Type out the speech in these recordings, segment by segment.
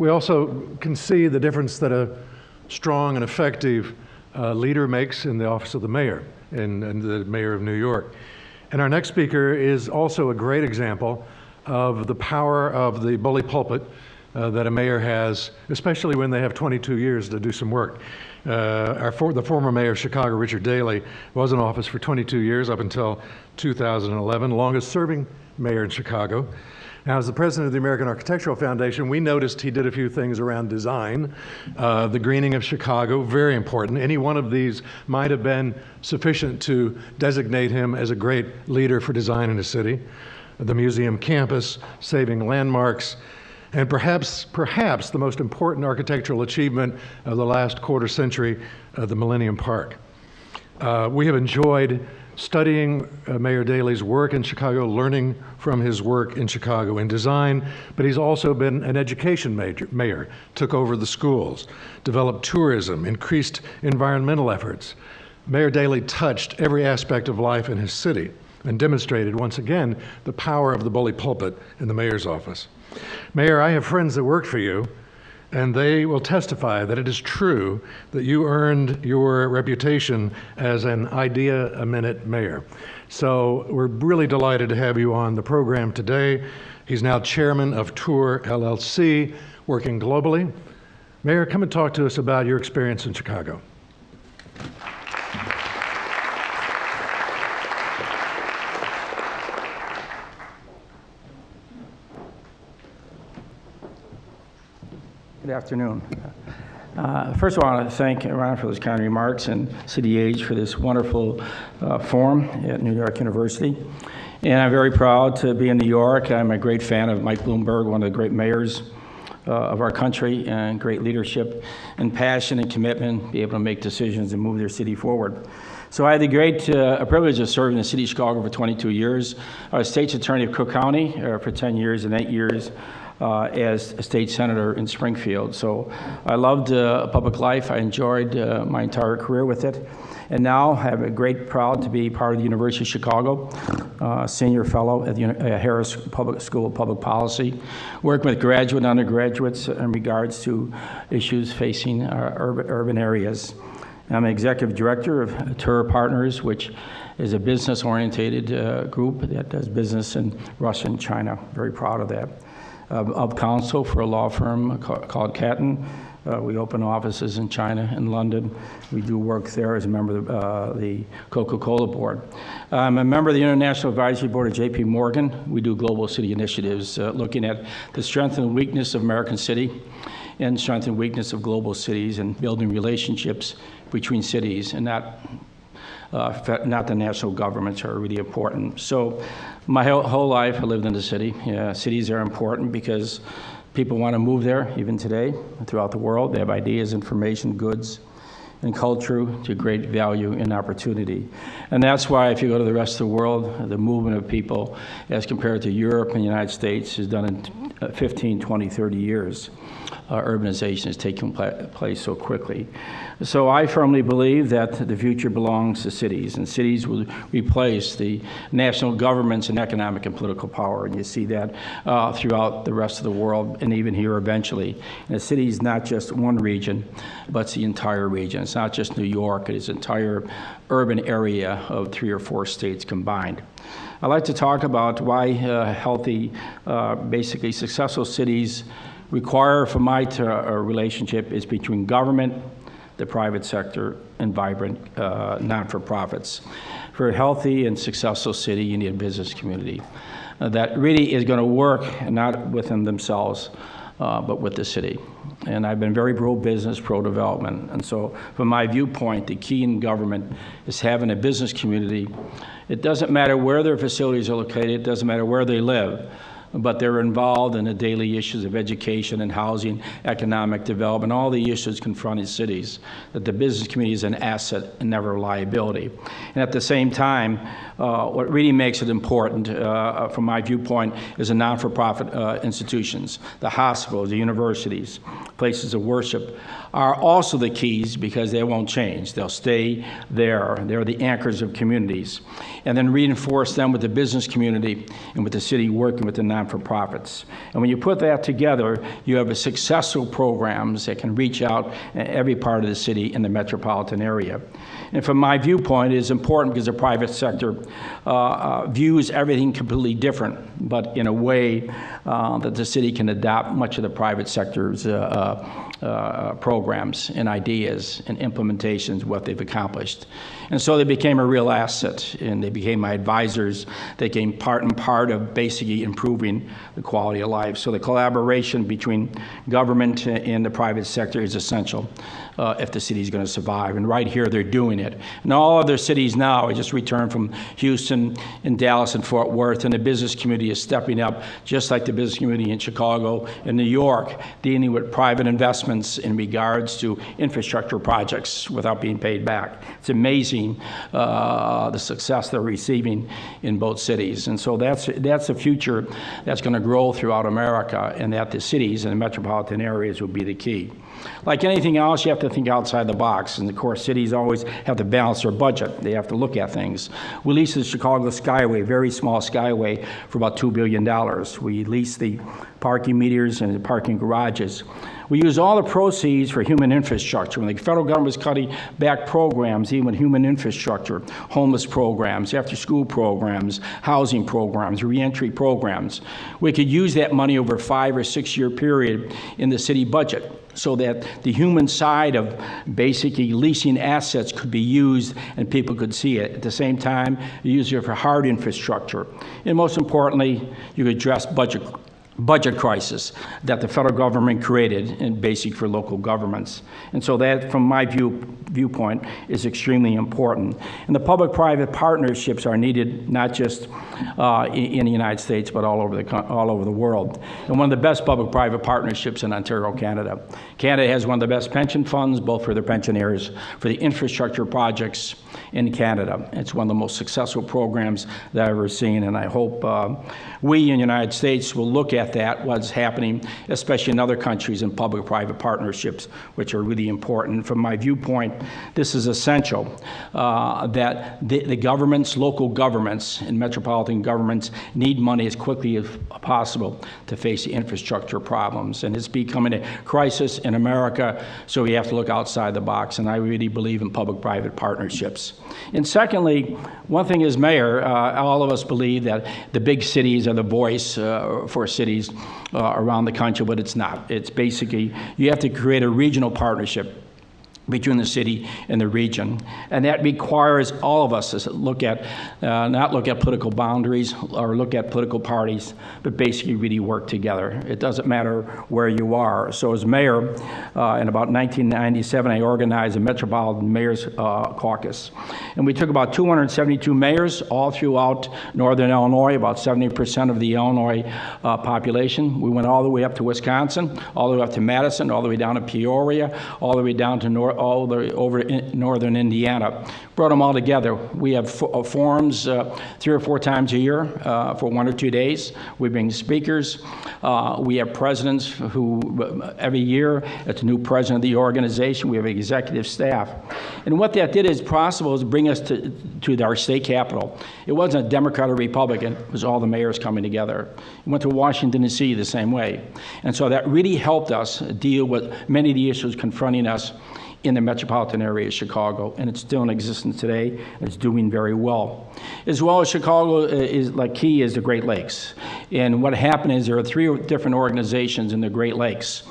we also can see the difference that a strong and effective leader makes in the office of the mayor, and the mayor of New York. And our next speaker is also a great example of the power of the bully pulpit that a mayor has, especially when they have 22 years to do some work. The former mayor of Chicago, Richard Daley, was in office for 22 years up until 2011, longest serving mayor in Chicago. Now, as the president of the American Architectural Foundation, we noticed he did a few things around design. The greening of Chicago, very important. Any one of these might have been sufficient to designate him as a great leader for design in a city. The museum campus, saving landmarks, and perhaps the most important architectural achievement of the last quarter century, the Millennium Park. We have enjoyed studying Mayor Daley's work in Chicago, learning from his work in Chicago in design, but he's also been an education mayor, took over the schools, developed tourism, increased environmental efforts. Mayor Daley touched every aspect of life in his city and demonstrated once again the power of the bully pulpit in the mayor's office. Mayor, I have friends that work for you, and they will testify that it is true that you earned your reputation as an idea-a-minute mayor. So we're really delighted to have you on the program today. He's now chairman of Tour LLC, working globally. Mayor, come and talk to us about your experience in Chicago. Good afternoon. First of all, I want to thank Ron for those kind remarks and City Age for this wonderful forum at New York University. And I'm very proud to be in New York. I'm a great fan of Mike Bloomberg, one of the great mayors of our country, and great leadership and passion and commitment, be able to make decisions and move their city forward. So I had the great privilege of serving the city of Chicago for 22 years. I was state's attorney of Cook County for 10 years and 8 years as a state senator in Springfield. So I loved public life. I enjoyed my entire career with it. And now I'm proud to be part of the University of Chicago, senior fellow at the Harris Public School of Public Policy, working with graduate and undergraduates in regards to issues facing urban areas. I'm executive director of Tour Partners, which is a business-oriented group that does business in Russia and China. Very proud of that. Of counsel for a law firm called Catton. We open offices in China and London. We do work there as a member of the Coca-Cola board. I'm a member of the International Advisory Board of J.P. Morgan. We do global city initiatives looking at the strength and weakness of American city and strength and weakness of global cities and building relationships between cities, and not the national governments are really important. So my whole life I lived in the city. Cities are important because people want to move there, even today, throughout the world. They have ideas, information, goods, and culture to great value and opportunity. And that's why if you go to the rest of the world, the movement of people as compared to Europe and the United States is done in 15, 20, 30 years. Urbanization is taking place so quickly. So I firmly believe that the future belongs to cities, and cities will replace the national governments in economic and political power, and you see that throughout the rest of the world and even here eventually. And the city is not just one region, but it's the entire region. It's not just New York, it is the entire urban area of 3 or 4 states combined. I'd like to talk about why healthy, basically successful cities require, for my relationship, is between government, the private sector, and vibrant not-for-profits. For a healthy and successful city, you need a business community that really is going to work not within themselves, but with the city. And I've been very pro-business, pro-development. And so from my viewpoint, the key in government is having a business community. It doesn't matter where their facilities are located, it doesn't matter where they live, but they're involved in the daily issues of education and housing, economic development, all the issues confronting cities, that the business community is an asset and never a liability. And at the same time, what really makes it important, from my viewpoint, is the non-for-profit institutions, the hospitals, the universities, places of worship, are also the keys because they won't change. They'll stay there. They're the anchors of communities. And then reinforce them with the business community and with the city working with the non-for-profits. And when you put that together, you have a successful programs that can reach out in every part of the city in the metropolitan area. And from my viewpoint, it is important because the private sector views everything completely different, but in a way that the city can adopt much of the private sector's programs and ideas and implementations, what they've accomplished. And so they became a real asset, and they became my advisors. They became part and part of basically improving the quality of life. So the collaboration between government and the private sector is essential if the city is going to survive. And right here, they're doing it. And all other cities now, I just returned from Houston and Dallas and Fort Worth, and the business community is stepping up, just like the business community in Chicago and New York, dealing with private investments in regards to infrastructure projects without being paid back. It's amazing the success they're receiving in both cities. And so that's a future that's going to grow throughout America, and that the cities and the metropolitan areas will be the key. Like anything else, you have to think outside the box. And of course, cities always have to balance their budget. They have to look at things. We leased the Chicago Skyway, very small Skyway, for about $2 billion. We leased the parking meters and the parking garages. We use all the proceeds for human infrastructure. When the federal government was cutting back programs, even with human infrastructure, homeless programs, after-school programs, housing programs, reentry programs, we could use that money over a 5 or 6 year period in the city budget, so that the human side of basically leasing assets could be used and people could see it. At the same time, you use it for hard infrastructure. And most importantly, you could address budget crisis that the federal government created and basic for local governments. And so that, from my viewpoint, is extremely important. And the public-private partnerships are needed not just in the United States, but all over the world. And one of the best public-private partnerships in Ontario, Canada. Canada has one of the best pension funds, both for their pensioners, for the infrastructure projects in Canada. It's one of the most successful programs that I've ever seen, and I hope we in the United States will look at that, what's happening, especially in other countries, in public-private partnerships, which are really important. From my viewpoint, this is essential, that the governments, local governments, and metropolitan governments need money as quickly as possible to face the infrastructure problems. And it's becoming a crisis in America, so we have to look outside the box, and I really believe in public-private partnerships. And secondly, one thing as mayor, all of us believe that the big cities are the voice for cities around the country, but it's not. It's basically, you have to create a regional partnership between the city and the region. And that requires all of us to look at, not look at political boundaries or look at political parties, but basically really work together. It doesn't matter where you are. So as mayor, in about 1997, I organized a Metropolitan Mayors Caucus. And we took about 272 mayors all throughout northern Illinois, about 70% of the Illinois population. We went all the way up to Wisconsin, all the way up to Madison, all the way down to Peoria, all the way down to all the over in northern Indiana. Brought them all together. We have forums 3 or 4 times a year for 1 or 2 days. We bring speakers. We have presidents who every year, it's a new president of the organization. We have executive staff. And what that did is possible is bring us to our state capital. It wasn't a Democrat or Republican. It was all the mayors coming together. We went to Washington, D.C. the same way. And so that really helped us deal with many of the issues confronting us in the metropolitan area of Chicago, and it's still in existence today. It's doing very well. As well as Chicago is like key is the Great Lakes. And what happened is there are 3 different organizations in the Great Lakes.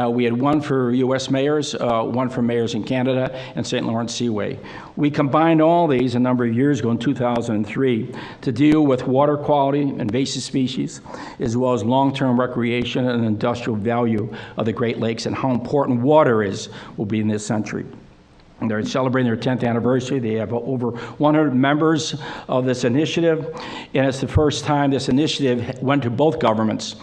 We had one for U.S. mayors, one for mayors in Canada, and St. Lawrence Seaway. We combined all these a number of years ago in 2003 to deal with water quality, invasive species, as well as long-term recreation and industrial value of the Great Lakes and how important water will be in this century. And they're celebrating their 10th anniversary. They have over 100 members of this initiative, and it's the first time this initiative went to both governments.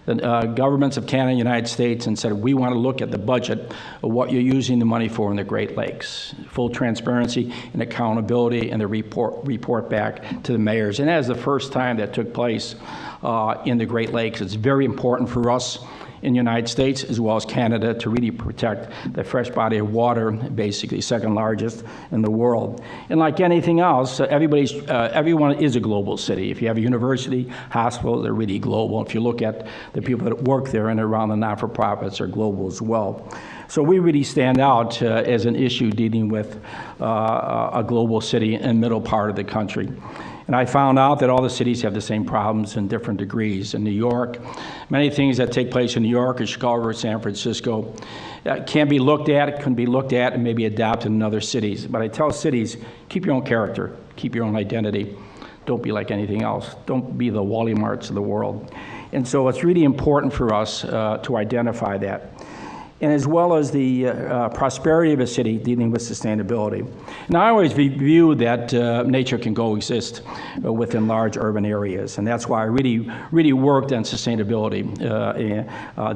The governments of Canada and the United States, and said, we want to look at the budget of what you're using the money for in the Great Lakes. Full transparency and accountability, and the report back to the mayors. And that is the first time that took place in the Great Lakes. It's very important for us in the United States as well as Canada to really protect the fresh body of water, basically second largest in the world. And like anything else, everyone is a global city. If you have a university, hospital, they're really global. If you look at the people that work there and around the not-for-profits are global as well. So we really stand out as an issue dealing with a global city in the middle part of the country. And I found out that all the cities have the same problems in different degrees. In New York, many things that take place in New York or Chicago or San Francisco can be looked at, can be looked at and maybe adapted in other cities. But I tell cities, keep your own character, keep your own identity. Don't be like anything else. Don't be the Wally Marts of the world. And so it's really important for us to identify that. And as well as the prosperity of a city dealing with sustainability. And I always view that nature can coexist within large urban areas, and that's why I really worked on sustainability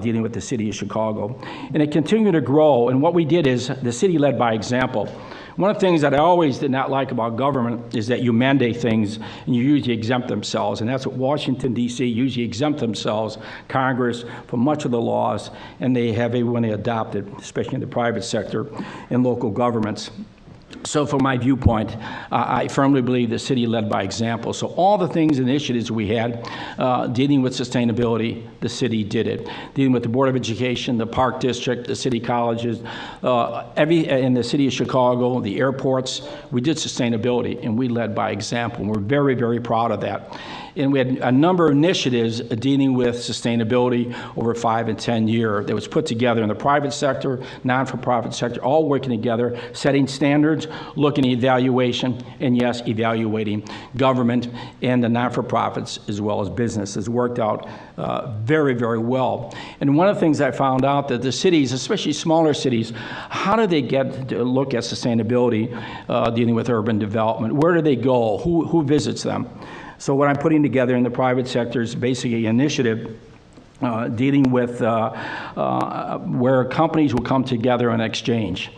dealing with the city of Chicago. And it continued to grow, and what we did is the city led by example. One of the things that I always did not like about government is that you mandate things and you usually exempt themselves, and that's what Washington, D.C. usually exempt themselves, Congress, from much of the laws, and they have everyone adopted, especially in the private sector and local governments. So from my viewpoint, I firmly believe the city led by example. So all the things, initiatives we had dealing with sustainability, the city did it. Dealing with the Board of Education, the Park District, the city colleges, in the city of Chicago, the airports, we did sustainability and we led by example. And we're very, very proud of that. And we had a number of initiatives dealing with sustainability over 5 and 10 years that was put together in the private sector, non-for-profit sector, all working together, setting standards, looking at evaluation, and yes, evaluating government and the non-for-profits as well as businesses. Worked out very, very well. And one of the things I found out that the cities, especially smaller cities, how do they get to look at sustainability dealing with urban development? Where do they go? Who visits them? So what I'm putting together in the private sector is basically an initiative dealing with where companies will come together and exchange.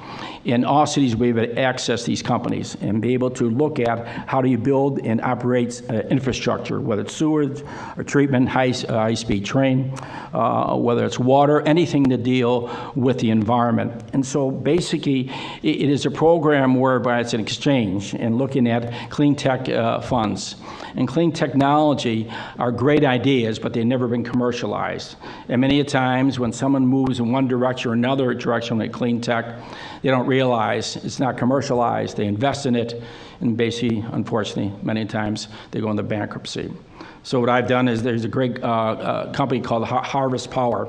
In all cities, we will access these companies and be able to look at how do you build and operate infrastructure, whether it's sewage or treatment, high-speed train, whether it's water, anything to deal with the environment. And so basically, it is a program whereby it's an exchange and looking at clean tech funds. And clean technology are great ideas, but they've never been commercialized. And many times when someone moves in one direction or another direction with clean tech, they don't realize it's not commercialized. They invest in it, and basically, unfortunately, many times they go into bankruptcy. So what I've done is there's a great company called Harvest Power.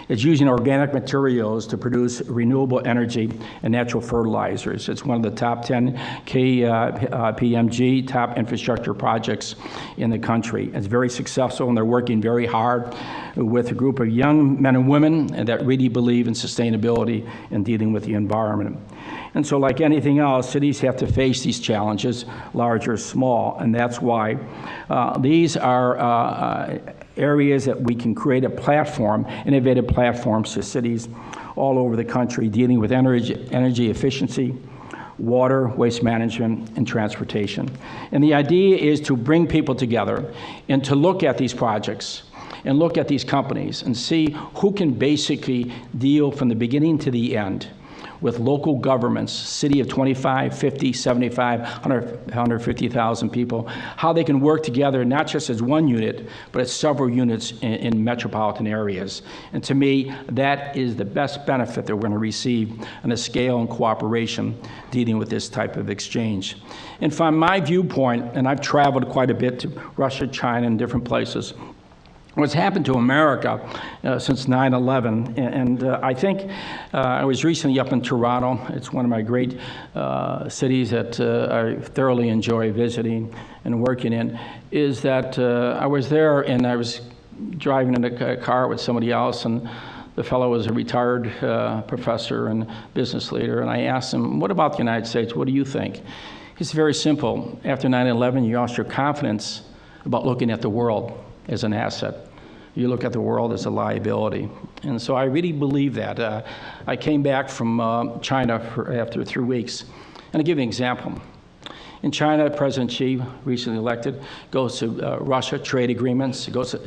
It's using organic materials to produce renewable energy and natural fertilizers. It's one of the top 10 KPMG top infrastructure projects in the country. It's very successful, and they're working very hard with a group of young men and women that really believe in sustainability and dealing with the environment. And so like anything else, cities have to face these challenges, large or small, and that's why these are areas that we can create a platform, innovative platforms to cities all over the country dealing with energy efficiency, water, waste management, and transportation. And the idea is to bring people together and to look at these projects and look at these companies and see who can basically deal from the beginning to the end with local governments, city of 25, 50, 75, 150,000 people, how they can work together not just as one unit, but as several units in metropolitan areas. And to me, that is the best benefit that we're going to receive on a scale and cooperation dealing with this type of exchange. And from my viewpoint, and I've traveled quite a bit to Russia, China, and different places, what's happened to America since 9/11, and I think I was recently up in Toronto. It's one of my great cities that I thoroughly enjoy visiting and working in, is that I was there and I was driving in a car with somebody else, and the fellow was a retired professor and business leader, and I asked him, what about the United States? What do you think? It's very simple. After 9/11, you lost your confidence about looking at the world as an asset. You look at the world as a liability. And so I really believe that. I came back from China after 3 weeks. And I'll give you an example. In China, President Xi, recently elected, goes to Russia, trade agreements, goes to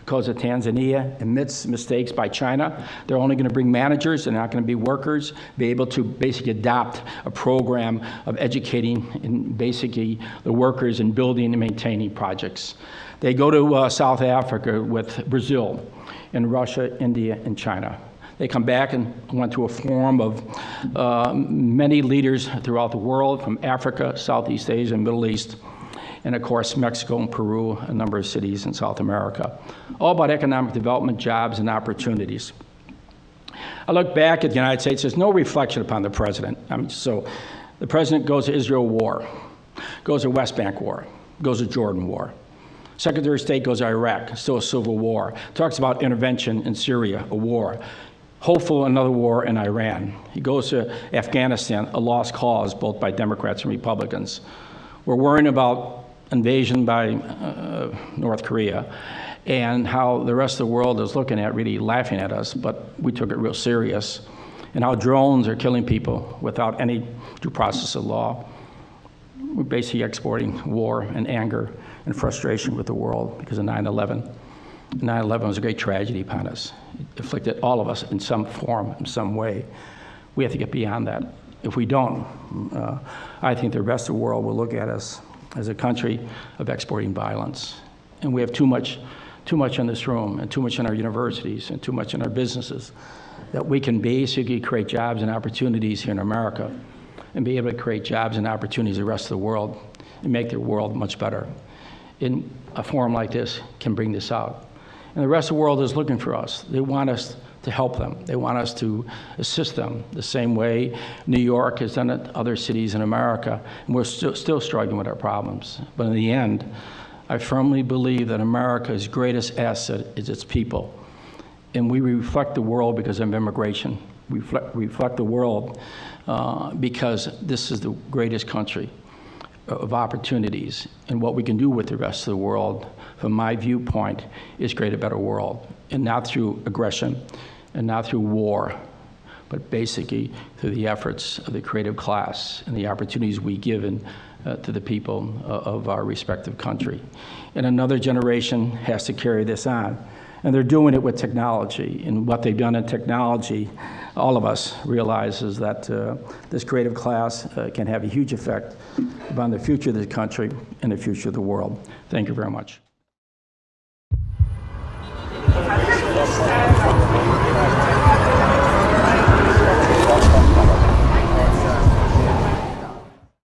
Tanzania, admits mistakes by China. They're only going to bring managers, they're not going to be workers, be able to basically adopt a program of educating and basically the workers in building and maintaining projects. They go to South Africa with Brazil and Russia, India, and China. They come back and went to a forum of many leaders throughout the world, from Africa, Southeast Asia, and Middle East, and of course, Mexico and Peru, a number of cities in South America. All about economic development, jobs, and opportunities. I look back at the United States, there's no reflection upon the president. So the president goes to Israel war, goes to West Bank war, goes to Jordan war. Secretary of State goes to Iraq, still a civil war. Talks about intervention in Syria, a war. Hopeful another war in Iran. He goes to Afghanistan, a lost cause, both by Democrats and Republicans. We're worrying about invasion by North Korea and how the rest of the world is looking at, really laughing at us, but we took it real serious. And how drones are killing people without any due process of law. We're basically exporting war and anger and frustration with the world because of 9/11. 9/11 was a great tragedy upon us. It afflicted all of us in some form, in some way. We have to get beyond that. If we don't, I think the rest of the world will look at us as a country of exporting violence. And we have too much in this room, and too much in our universities, and too much in our businesses, that we can basically create jobs and opportunities here in America, and be able to create jobs and opportunities in the rest of the world, and make the world much better. And a forum like this can bring this out. And the rest of the world is looking for us. They want us to help them. They want us to assist them the same way New York has done it, other cities in America, and we're still struggling with our problems. But in the end, I firmly believe that America's greatest asset is its people. And we reflect the world because of immigration. We reflect the world because this is the greatest country of opportunities, and what we can do with the rest of the world, from my viewpoint, is create a better world, and not through aggression, and not through war, but basically through the efforts of the creative class and the opportunities we give to the people of our respective country. And another generation has to carry this on. And they're doing it with technology. And what they've done in technology, all of us realizes that this creative class can have a huge effect upon the future of the country and the future of the world. Thank you very much.